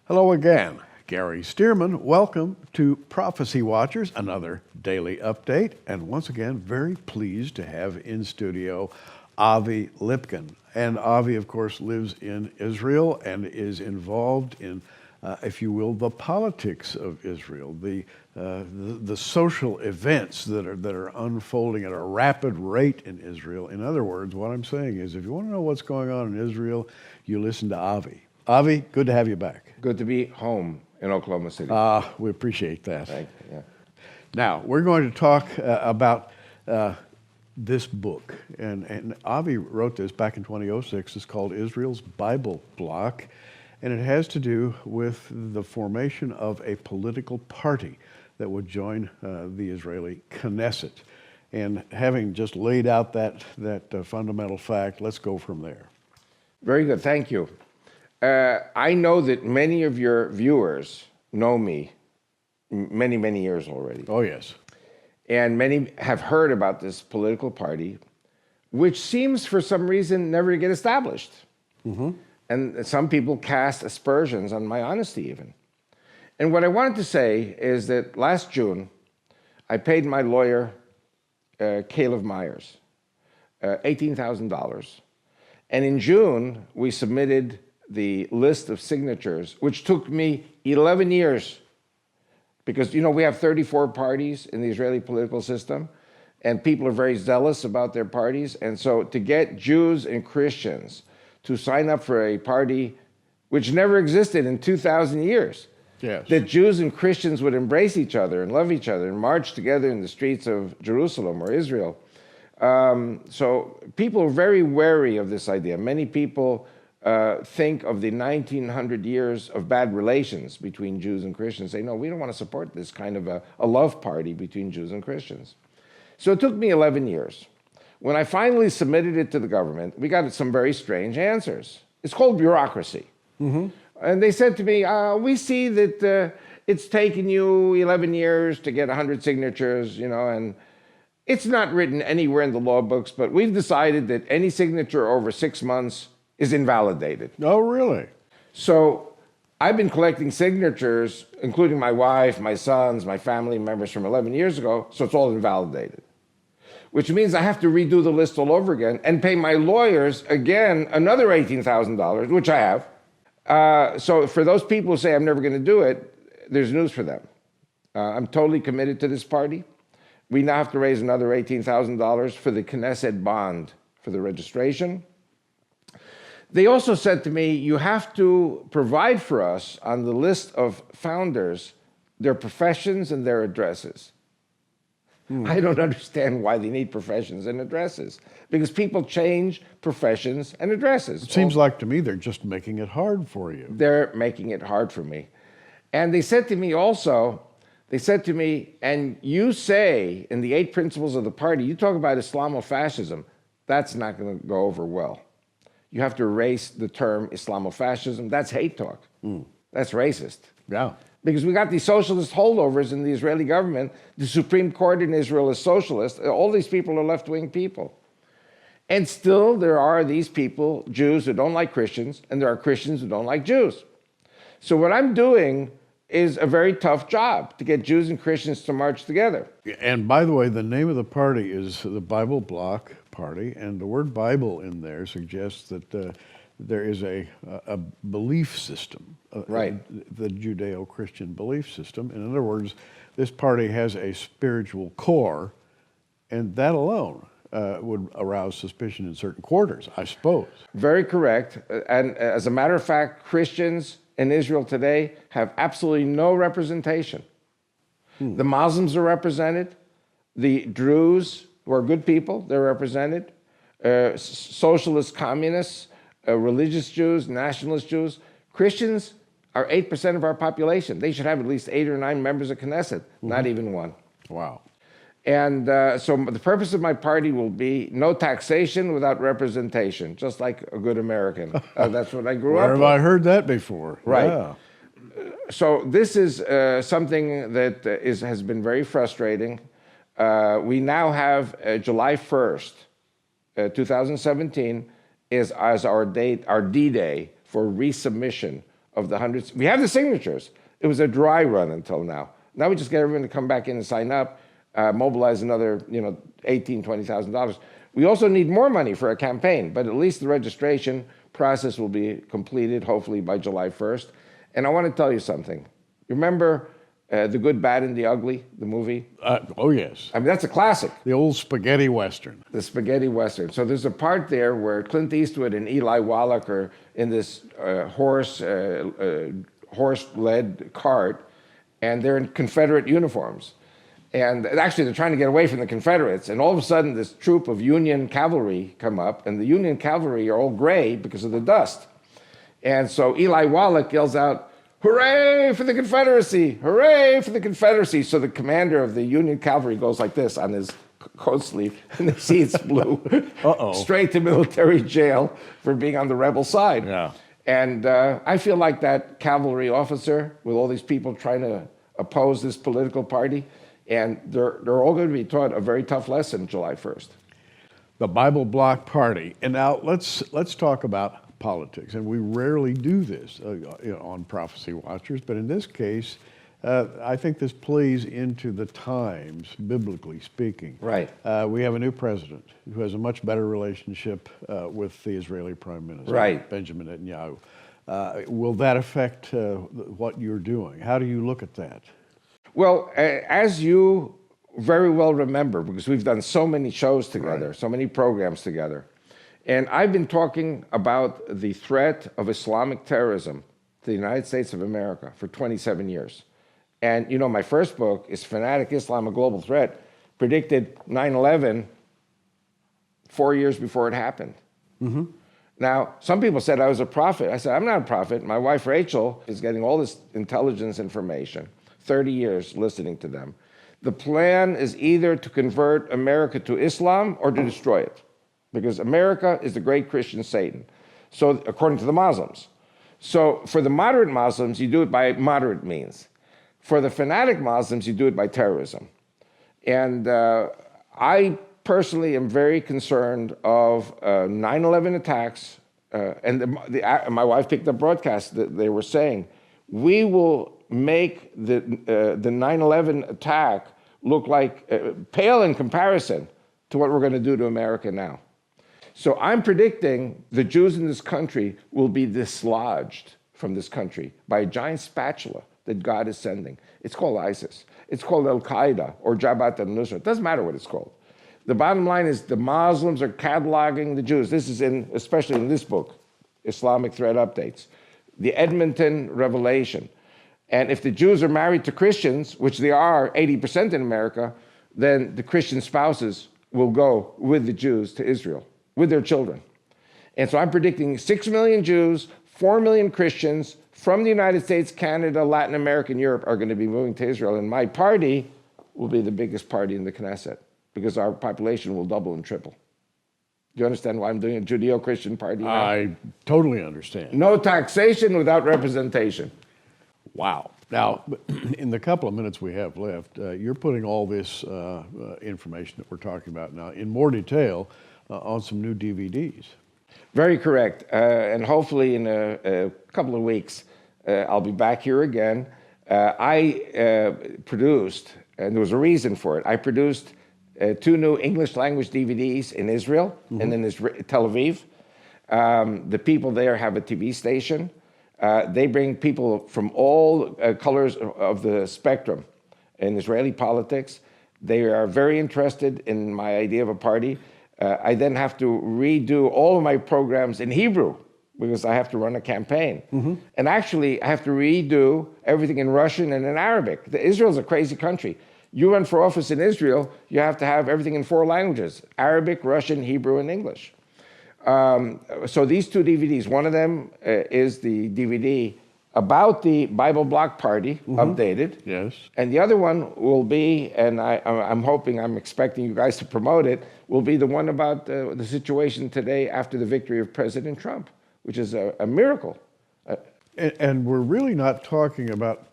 Hello again. Gary Stearman. Welcome to Prophecy Watchers, another daily update. And once again, very pleased to have in studio Avi Lipkin. And Avi, of course, lives in Israel and is involved in, if you will, the politics of Israel, the social events that are unfolding at a rapid rate in Israel. In other words, what I'm saying is, if you want to know what's going on in Israel, you listen to Avi. Avi, good to have you back. Good to be home in Oklahoma City. We appreciate that. Thank you. Yeah. Now, we're going to talk about this book. And Avi wrote this back in 2006. It's called Israel's Bible Bloc. And it has to do with the formation of a political party that would join the Israeli Knesset. And having just laid out that fundamental fact, let's go from there. Very good. Thank you. I know that many of your viewers know me many, many years already. Oh, yes. And many have heard about this political party, which seems for some reason never to get established. Mm-hmm. And some people cast aspersions on my honesty even. And what I wanted to say is that last June, I paid my lawyer, Caleb Myers, $18,000. And in June, we submitted the list of signatures, which took me 11 years. Because, you know, we have 34 parties in the Israeli political system, and people are very zealous about their parties. And so to get Jews and Christians to sign up for a party which never existed in 2,000 years, yes, that Jews and Christians would embrace each other and love each other and march together in the streets of Jerusalem or Israel. So people are very wary of this idea. Many people think of the 1900 years of bad relations between Jews and Christians, say, no, we don't want to support this kind of a love party between Jews and Christians. So it took me 11 years. When I finally submitted it to the government, we got some very strange answers. It's called bureaucracy. Mm-hmm. And they said to me, we see that it's taken you 11 years to get 100 signatures, you know, and it's not written anywhere in the law books, but we've decided that any signature over 6 months is invalidated. Oh, really? So I've been collecting signatures, including my wife, my sons, my family members from 11 years ago, so it's all invalidated. Which means I have to redo the list all over again and pay my lawyers, again, another $18,000, which I have. So for those people who say I'm never going to do it, there's news for them. I'm totally committed to this party. We now have to raise another $18,000 for the Knesset bond for the registration. They also said to me, you have to provide for us on the list of founders their professions and their addresses. I don't understand why they need professions and addresses, because people change professions and addresses. It seems like to me they're just making it hard for you. They're making it hard for me. And they said to me also, and you say in the 8 principles of the party, you talk about Islamofascism. That's not going to go over well. You have to erase the term Islamofascism. That's hate talk. That's racist. Yeah. Because we got these socialist holdovers in the Israeli government. The Supreme Court in Israel is socialist. All these people are left-wing people. And still there are these people, Jews who don't like Christians, and there are Christians who don't like Jews. So what I'm doing is a very tough job to get Jews and Christians to march together. And by the way, the name of the party is the Bible Bloc Party, and the word Bible in there suggests that there is a belief system, right? The Judeo-Christian belief system. In other words, this party has a spiritual core, and that alone would arouse suspicion in certain quarters, I suppose. Very correct. And as a matter of fact, Christians in Israel today have absolutely no representation. The Muslims are represented, the Druze, who are good people, they're represented, socialist communists, religious Jews, nationalist Jews. Christians are 8% of our population. They should have at least 8 or 9 members of Knesset, not even one. Wow. And so the purpose of my party will be no taxation without representation, just like a good American. That's what I grew up with. Where have I heard that before? Right. Yeah. So this is something that has been very frustrating. We now have July 1st, 2017, is as our D-Day for resubmission of the hundreds. We have the signatures. It was a dry run until now. Now we just get everyone to come back in and sign up, mobilize another, $18,000, $20,000. We also need more money for a campaign, but at least the registration process will be completed, hopefully by July 1st. And I want to tell you something. You remember The Good, Bad, and the Ugly, the movie? Oh, yes. I mean, that's a classic. The old spaghetti Western. The spaghetti Western. So there's a part there where Clint Eastwood and Eli Wallach are in this horse-led cart, and they're in Confederate uniforms. And actually, they're trying to get away from the Confederates. And all of a sudden, this troop of Union cavalry come up, and the Union cavalry are all gray because of the dust. And so Eli Wallach yells out, "Hooray for the Confederacy! Hooray for the Confederacy!" So the commander of the Union cavalry goes like this on his coat sleeve, and they see it's blue. Straight to military jail for being on the rebel side. Yeah. And I feel like that cavalry officer with all these people trying to oppose this political party, and they're all going to be taught a very tough lesson July 1st. The Bible Bloc Party. And now let's talk about politics. And we rarely do this on Prophecy Watchers, but in this case, I think this plays into the times, biblically speaking. Right. We have a new president who has a much better relationship with the Israeli Prime Minister, Right. Benjamin Netanyahu. Will that affect what you're doing? How do you look at that? Well, as you very well remember, because we've done so many shows together, so many programs together, and I've been talking about the threat of Islamic terrorism to the United States of America for 27 years. And my first book is Fanatic Islam, A Global Threat, predicted 9/11 4 years before it happened. Mm-hmm. Now, some people said I was a prophet. I said, I'm not a prophet. My wife, Rachel, is getting all this intelligence information, 30 years listening to them. The plan is either to convert America to Islam or to destroy it, because America is the great Christian Satan, so according to the Muslims. So for the moderate Muslims, you do it by moderate means. For the fanatic Muslims, you do it by terrorism. And I personally am very concerned of 9/11 attacks. And my wife picked up broadcasts that they were saying, we will make the 9/11 attack look like pale in comparison to what we're going to do to America now. So I'm predicting the Jews in this country will be dislodged from this country by a giant spatula that God is sending. It's called ISIS. It's called Al-Qaeda or Jabhat al-Nusra. It doesn't matter what it's called. The bottom line is the Muslims are cataloging the Jews. This is especially in this book, Islamic Threat Updates, the Edmonton Revelation. And if the Jews are married to Christians, which they are 80% in America, then the Christian spouses will go with the Jews to Israel, with their children. And so I'm predicting 6 million Jews, 4 million Christians from the United States, Canada, Latin America, and Europe are going to be moving to Israel. And my party will be the biggest party in the Knesset because our population will double and triple. Do you understand why I'm doing a Judeo-Christian party now? I totally understand. No taxation without representation. Wow. Now, in the couple of minutes we have left, you're putting all this information that we're talking about now in more detail on some new DVDs. Very correct. And hopefully in a couple of weeks, I'll be back here again. I produced, and there was a reason for it, I produced 2 new English language DVDs in Israel and in Tel Aviv. The people there have a TV station. They bring people from all colors of the spectrum in Israeli politics. They are very interested in my idea of a party. I then have to redo all of my programs in Hebrew because I have to run a campaign. And actually, I have to redo everything in Russian and in Arabic. Israel's a crazy country. You run for office in Israel, you have to have everything in 4 languages, Arabic, Russian, Hebrew, and English. So these 2 DVDs, one of them is the DVD about the Bible Bloc Party, updated. Yes. And the other one will be, and I'm expecting you guys to promote it, will be the one about the situation today after the victory of President Trump, which is a miracle. And we're really not talking about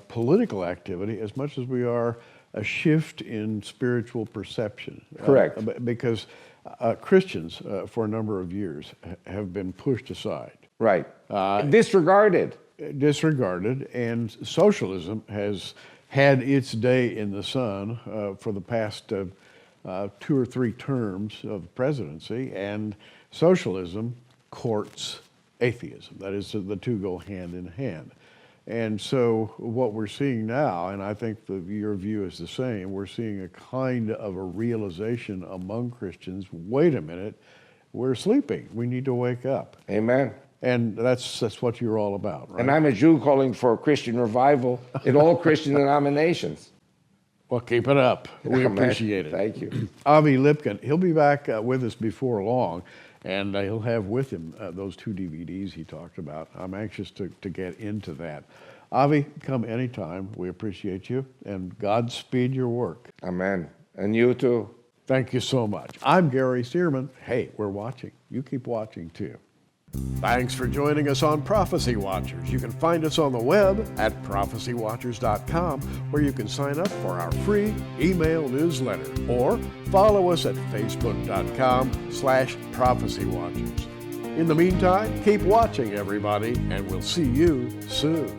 political activity as much as we are a shift in spiritual perception. Correct. Because Christians, for a number of years, have been pushed aside. Right. Disregarded. disregarded, and socialism has had its day in the sun for the past 2 or 3 terms of presidency, and socialism courts atheism. That is, the two go hand in hand. And so what we're seeing now, and I think your view is the same, we're seeing a kind of a realization among Christians, wait a minute, we're sleeping. We need to wake up. Amen. And that's what you're all about, right? And I'm a Jew calling for a Christian revival in all Christian denominations. Well, keep it up. We Amen. appreciate it. Thank you. Avi Lipkin, he'll be back with us before long, and he'll have with him those 2 DVDs he talked about. I'm anxious to get into that. Avi, come anytime. We appreciate you, and Godspeed your work. Amen. And you too. Thank you so much. I'm Gary Stearman. Hey, we're watching. You keep watching too. Thanks for joining us on Prophecy Watchers. You can find us on the web at prophecywatchers.com, where you can sign up for our free email newsletter, or follow us at facebook.com/prophecywatchers. In the meantime, keep watching, everybody, and we'll see you soon.